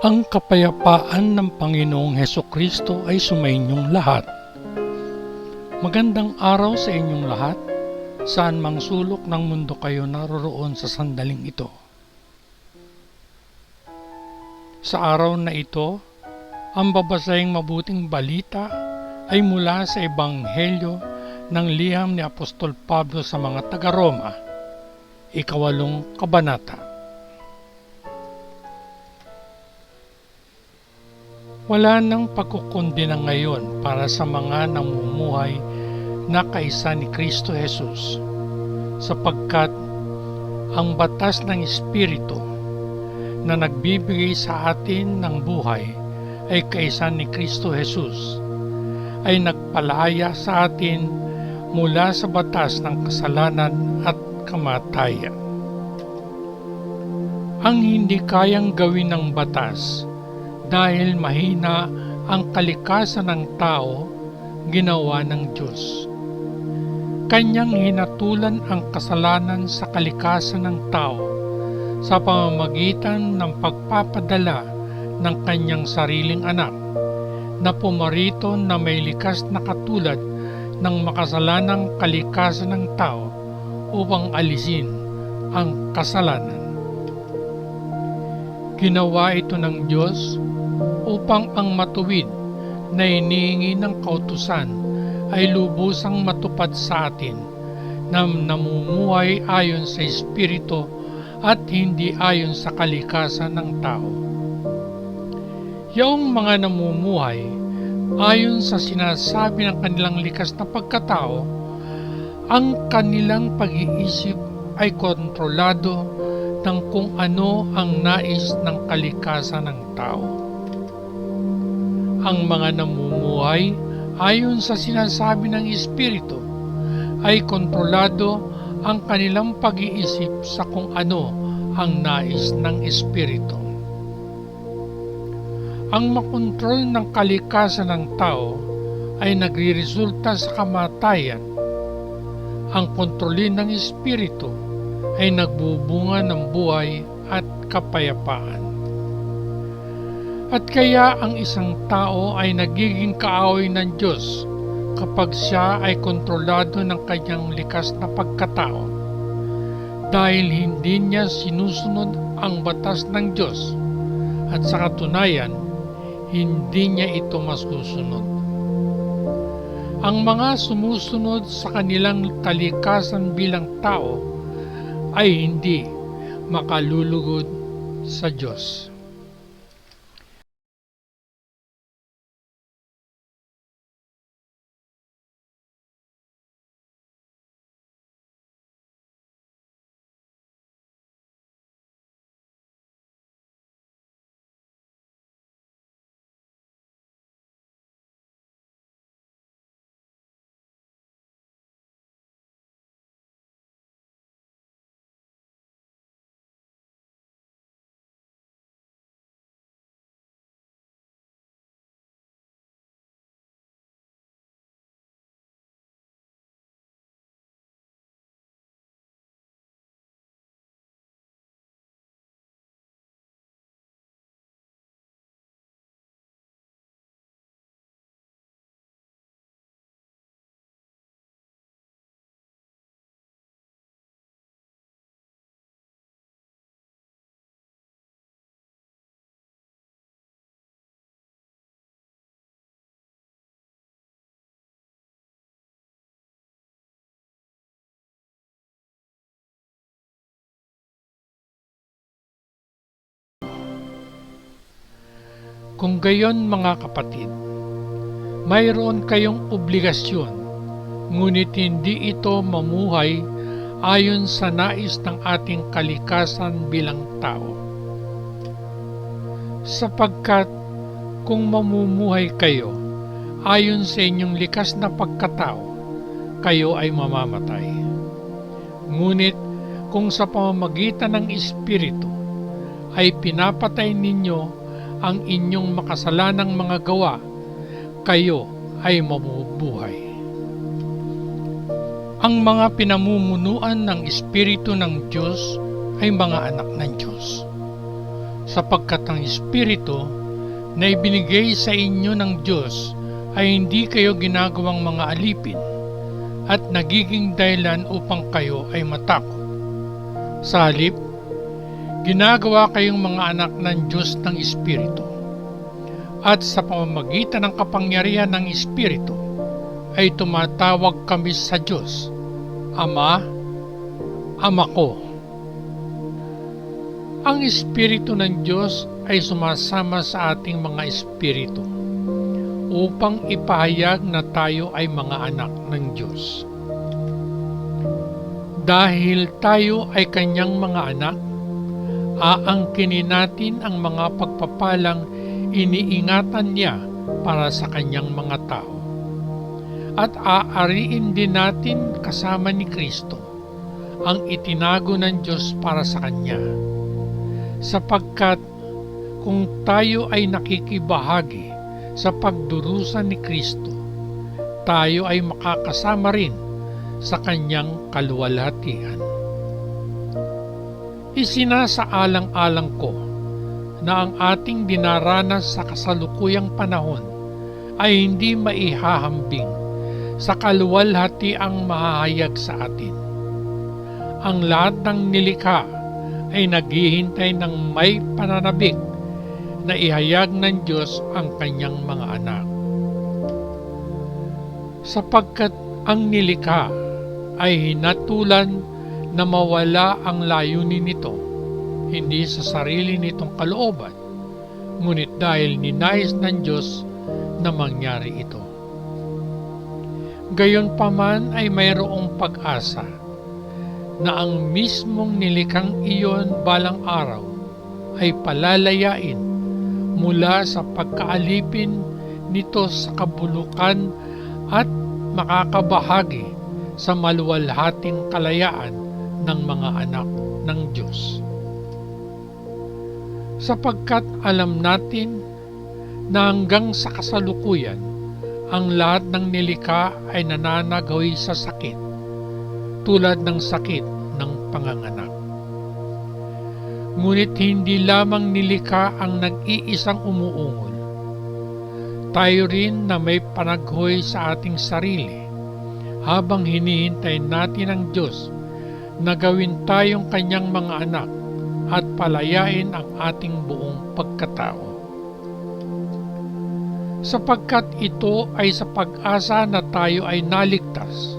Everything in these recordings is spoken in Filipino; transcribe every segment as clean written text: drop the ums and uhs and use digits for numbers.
Ang kapayapaan ng Panginoong Hesukristo ay sumainyong lahat. Magandang araw sa inyong lahat, saan mang sulok ng mundo kayo naroroon sa sandaling ito. Sa araw na ito, ang babasahing mabuting balita ay mula sa Ebanghelyo ng liham ni Apostol Pablo sa mga taga-Roma, 8 kabanata. Wala nang pagkukondena ngayon para sa mga namumuhay na kaisa ni Kristo Jesus, sapagkat ang batas ng Espiritu na nagbibigay sa atin ng buhay ay kaisa ni Kristo Jesus, ay nagpalaya sa atin mula sa batas ng kasalanan at kamatayan. Ang hindi kayang gawin ng batas dahil mahina ang kalikasan ng tao, ginawa ng Diyos. Kanyang hinatulan ang kasalanan sa kalikasan ng tao sa pamamagitan ng pagpapadala ng kanyang sariling anak na pumarito na may likas na katulad ng makasalanang kalikasan ng tao upang alisin ang kasalanan. Ginawa ito ng Diyos upang ang matuwid na hinihingi ng kautusan ay lubusang matupad sa atin na namumuhay ayon sa Espiritu at hindi ayon sa kalikasan ng tao. Yaong mga namumuhay ayon sa sinasabi ng kanilang likas na pagkatao, ang kanilang pag-iisip ay kontrolado ng kung ano ang nais ng kalikasan ng tao. Ang mga namumuhay ayon sa sinasabi ng Espiritu ay kontrolado ang kanilang pag-iisip sa kung ano ang nais ng Espiritu. Ang makontrol ng kalikasan ng tao ay nagreresulta sa kamatayan. Ang kontrolin ng Espiritu ay nagbubunga ng buhay at kapayapaan. At kaya ang isang tao ay nagiging kaaway ng Diyos kapag siya ay kontrolado ng kanyang likas na pagkatao, dahil hindi niya sinusunod ang batas ng Diyos at sa katunayan, hindi niya ito masusunod. Ang mga sumusunod sa kanilang kalikasan bilang tao ay hindi makalulugod sa Diyos. Kung gayon mga kapatid, mayroon kayong obligasyon, ngunit hindi ito mamuhay ayon sa nais ng ating kalikasan bilang tao. Sapagkat kung mamumuhay kayo ayon sa inyong likas na pagkatao, kayo ay mamamatay. Ngunit kung sa pamamagitan ng Espiritu ay pinapatay ninyo ang inyong makasalanang mga gawa, kayo ay mabubuhay. Ang mga pinamumunuan ng Espiritu ng Diyos ay mga anak ng Diyos. sapagkat ang Espiritu na ibinigay sa inyo ng Diyos ay hindi kayo ginagawang mga alipin at nagiging dahilan upang kayo ay matakot. Sa halip, ginagawa kayong mga anak ng Diyos ng Espiritu. At sa pamamagitan ng kapangyarihan ng Espiritu ay tumatawag kami sa Diyos, Ama, Ama ko. Ang Espiritu ng Diyos ay sumasama sa ating mga espiritu upang ipahayag na tayo ay mga anak ng Diyos. Dahil tayo ay kanyang mga anak, aangkinin natin ang mga pagpapalang iniingatan niya para sa kanyang mga tao. At aariin din natin kasama ni Kristo ang itinago ng Diyos para sa kanya. Sapagkat kung tayo ay nakikibahagi sa pagdurusa ni Kristo, tayo ay makakasama rin sa kanyang kaluwalhatian. Isinasaalang-alang ko na ang ating dinaranas sa kasalukuyang panahon ay hindi maihahambing sa kaluwalhatiang mahahayag sa atin. Ang lahat ng nilikha ay naghihintay ng may pananabik na ihayag ng Diyos ang kanyang mga anak. Sapagkat ang nilikha ay hinatulan na mawala ang layunin nito, hindi sa sarili nitong kalooban, ngunit dahil ninais ng Diyos na mangyari ito. Gayunpaman ay mayroong pag-asa na ang mismong nilikhang iyon balang araw ay palalayain mula sa pagkaalipin nito sa kabulukan at makakabahagi sa maluwalhating kalayaan ng mga anak ng Diyos. Sapagkat alam natin na hanggang sa kasalukuyan, ang lahat ng nilikha ay nananagawi sa sakit, tulad ng sakit ng panganganak. Ngunit hindi lamang nilikha ang nag-iisang umuungol. Tayo rin na may panaghoy sa ating sarili habang hinihintay natin ang Diyos na gawin tayong kanyang mga anak at palayain ang ating buong pagkatao. Sapagkat ito ay sa pag-asa na tayo ay naligtas.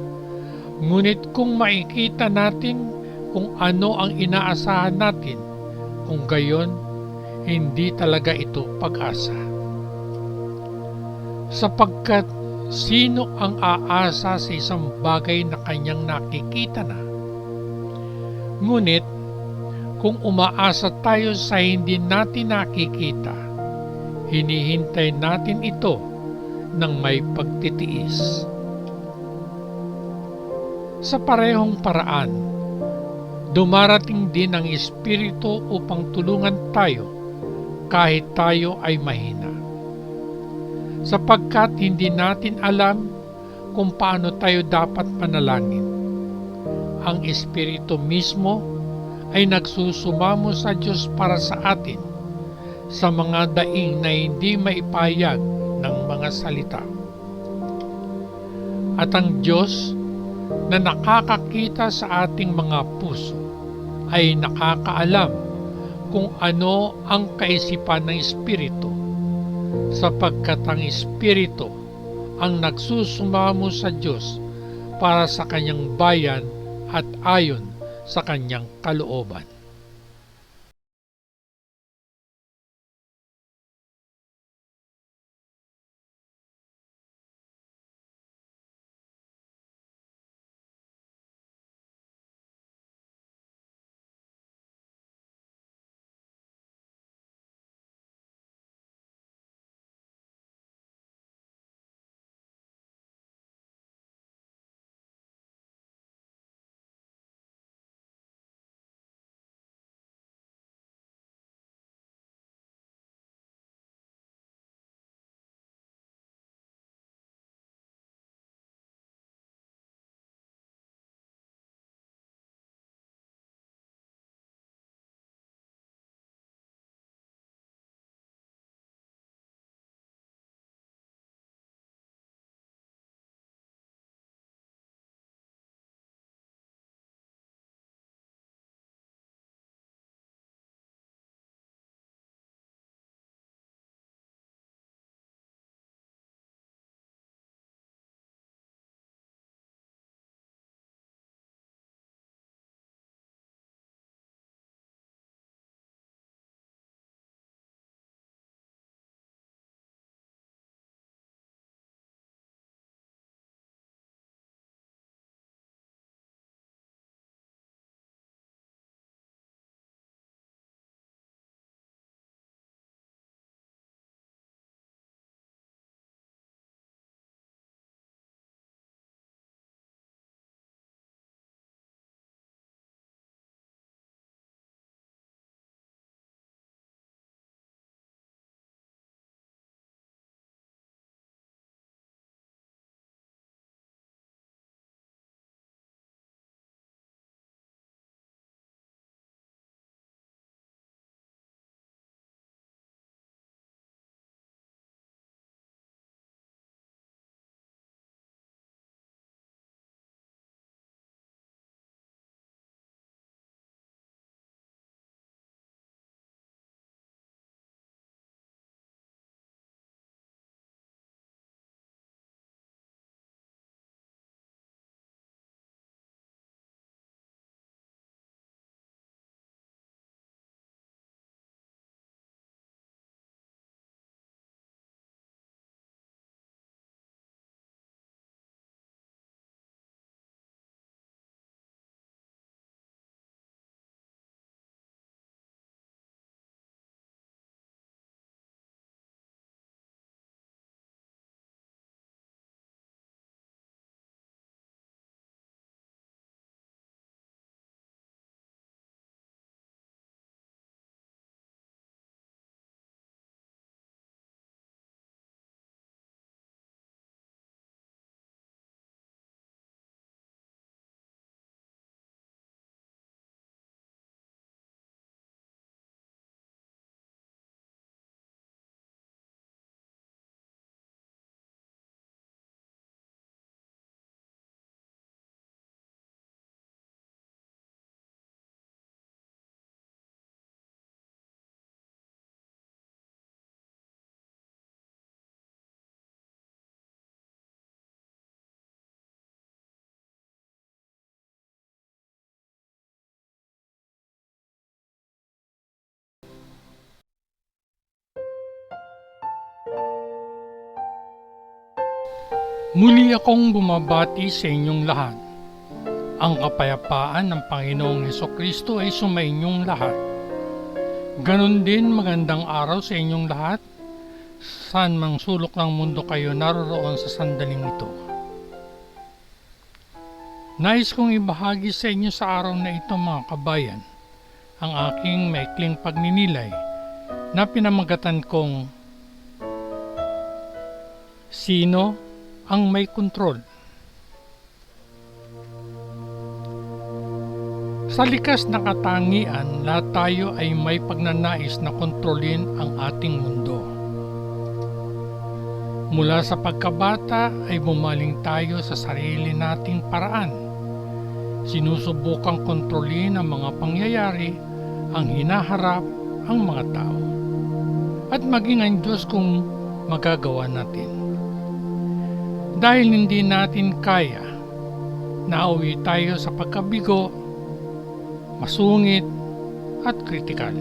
Ngunit kung makikita natin kung ano ang inaasahan natin, kung gayon, hindi talaga ito pag-asa. Sapagkat sino ang aasa sa isang bagay na kanyang nakikita na? Ngunit, kung umaasa tayo sa hindi natin nakikita, hinihintay natin ito ng may pagtitiis. Sa parehong paraan, dumarating din ang Espiritu upang tulungan tayo kahit tayo ay mahina. Sapagkat hindi natin alam kung paano tayo dapat manalangin. Ang Espiritu mismo ay nagsusumamo sa Diyos para sa atin sa mga daing na hindi maipahayag ng mga salita. At ang Diyos na nakakakita sa ating mga puso ay nakakaalam kung ano ang kaisipan ng Espiritu, sapagkat ang Espiritu ang nagsusumamo sa Diyos para sa kanyang bayan at ayon sa kanyang kalooban. Muli akong bumabati sa inyong lahat. Ang kapayapaan ng Panginoong Hesukristo ay sumainyong lahat. Ganon din magandang araw sa inyong lahat, saan mang sulok ng mundo kayo naroroon sa sandaling ito. Nais kong ibahagi sa inyo sa araw na ito mga kabayan, ang aking maikling pagninilay na pinamagatan kong Sino ang may kontrol? Sa likas na katangian, lahat tayo ay may pagnanais na kontrolin ang ating mundo. Mula sa pagkabata ay bumaling tayo sa sarili nating paraan. Sinusubukang kontrolin ang mga pangyayari, ang hinaharap, ang mga tao, at maging ang Diyos kung magagawa natin. Dahil hindi natin kaya, nauwi tayo sa pagkabigo, masungit, at kritikal.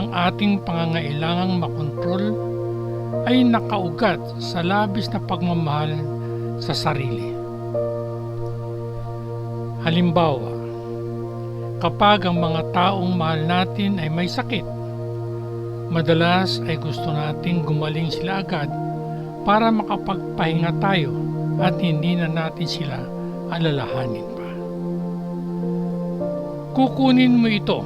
Ang ating pangangailangang makontrol ay nakaugat sa labis na pagmamahal sa sarili. Halimbawa, kapag ang mga taong mahal natin ay may sakit, madalas ay gusto nating gumaling sila agad para makapagpahinga tayo at hindi na natin sila alalahanin pa. Kukunin mo ito.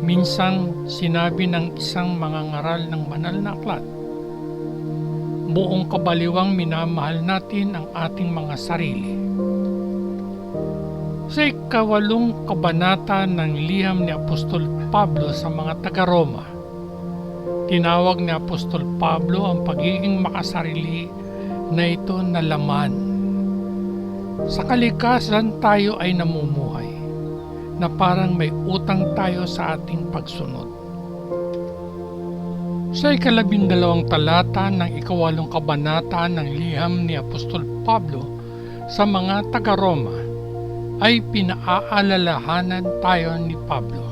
Minsang sinabi ng isang mangangaral ng banal na aklat, buong kabaliwang minamahal natin ang ating mga sarili. Sa ika-8 kabanata ng liham ni Apostol Pablo sa mga taga-Roma, tinawag ni Apostol Pablo ang pagiging makasarili na ito na laman. Sa kalikasan tayo ay namumuhay, na parang may utang tayo sa ating pagsunod. Sa ika-12 talata ng ika-8 kabanata ng liham ni Apostol Pablo sa mga taga-Roma, ay pinaaalalahanan tayo ni Pablo.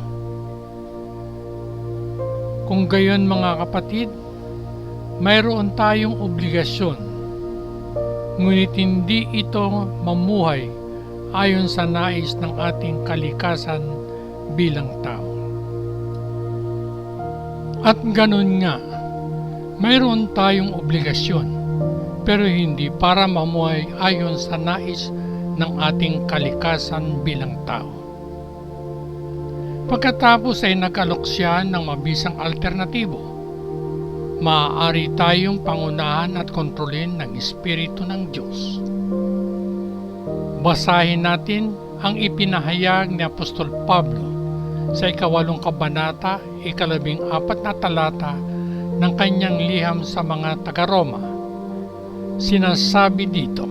Kung gayon mga kapatid, mayroon tayong obligasyon, ngunit hindi ito mamuhay ayon sa nais ng ating kalikasan bilang tao. At ganun nga, mayroon tayong obligasyon, pero hindi para mamuhay ayon sa nais ng ating kalikasan bilang tao. Pagkatapos ay nag-alok siya ng mabisang alternatibo. Maaari tayong pangunahan at kontrolin ng Espiritu ng Diyos. Basahin natin ang ipinahayag ni Apostol Pablo sa ika-8 kabanata, ika-14 na talata ng kanyang liham sa mga taga-Roma. Sinasabi dito,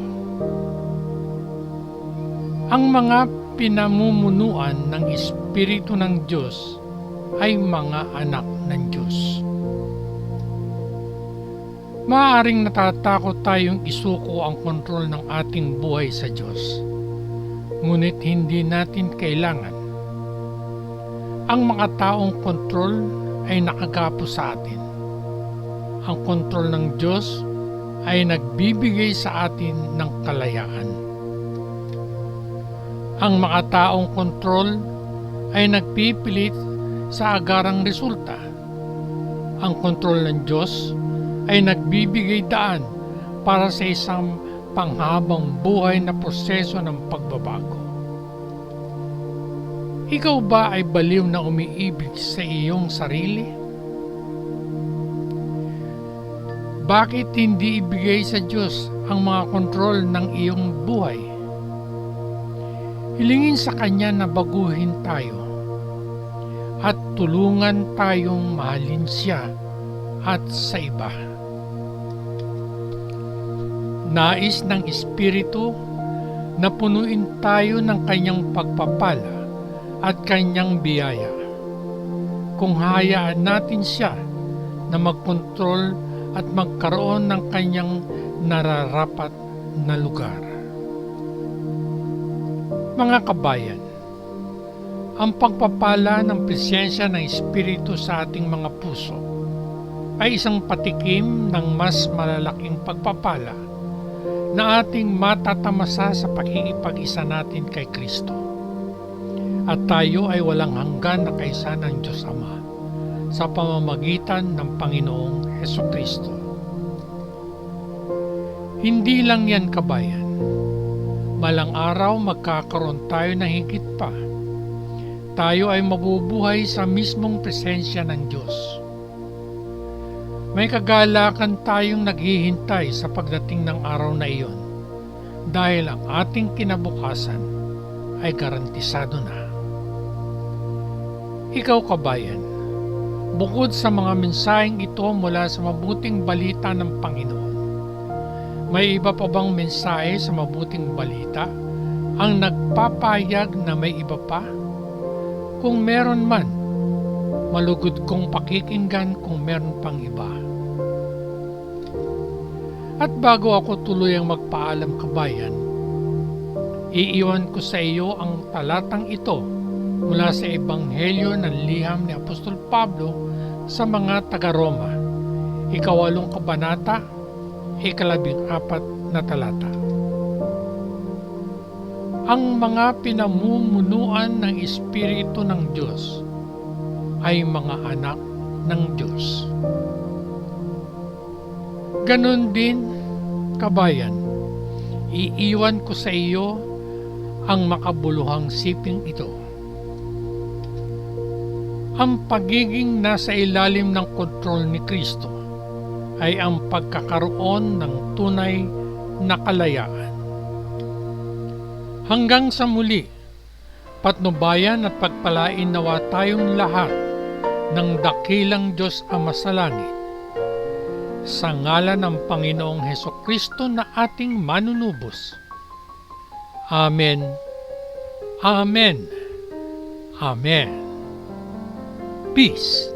ang mga pinamumunuan ng Espiritu ng Diyos ay mga anak ng Diyos. Maaaring natatakot tayong isuko ang kontrol ng ating buhay sa Diyos, ngunit hindi natin kailangan. Ang mga taong kontrol ay nakagapo sa atin. Ang kontrol ng Diyos ay nagbibigay sa atin ng kalayaan. Ang mga taong kontrol ay nagpipilit sa agarang resulta. Ang kontrol ng Diyos ay nagbibigay daan para sa isang panghabang buhay na proseso ng pagbabago. Ikaw ba ay baliw na umiibig sa iyong sarili? Bakit hindi ibigay sa Diyos ang mga kontrol ng iyong buhay? Hilingin sa Kanya na baguhin tayo at tulungan tayong mahalin Siya at sa iba. Nais ng Espiritu na punuin tayo ng Kanyang pagpapala at Kanyang biyaya. Kung hayaan natin Siya na magkontrol at magkaroon ng Kanyang nararapat na lugar. Mga kabayan, Ang pagpapala ng presensya ng Espiritu sa ating mga puso ay isang patikim ng mas malalaking pagpapala na ating matatamasa sa pakikipag-isa natin kay Kristo. At tayo ay walang hanggan na kaisa ng Diyos Ama sa pamamagitan ng Panginoong Hesukristo. Hindi lang yan, kabayan. Balang araw magkakaroon tayo ng higit pa. Tayo ay mabubuhay sa mismong presensya ng Diyos. May kagalakan tayong naghihintay sa pagdating ng araw na iyon dahil ang ating kinabukasan ay garantisado na. Ikaw, kabayan, bukod sa mga mensaheng ito mula sa mabuting balita ng Panginoon, may iba pa bang mensahe sa mabuting balita ang nagpapahayag na may iba pa? Kung meron man, malugod kong pakikinggan kung meron pang iba. At bago ako tuluyang magpaalam, kabayan, iiwan ko sa iyo ang talatang ito mula sa Ebanghelyo ng liham ni Apostol Pablo sa mga taga-Roma, 8 kabanata, 14 na talata. Ang mga pinamumunuan ng Espiritu ng Diyos ay mga anak ng Diyos. Ganon din, kabayan, iiwan ko sa iyo ang makabuluhang siping ito. Ang pagiging nasa ilalim ng kontrol ni Kristo ay ang pagkakaroon ng tunay na kalayaan. Hanggang sa muli, patnubayan at pagpalain nawa tayong lahat ng dakilang Diyos Ama sa langit, sa ngalan ng Panginoong Hesukristo na ating manunubos. Amen. Amen. Amen. Peace.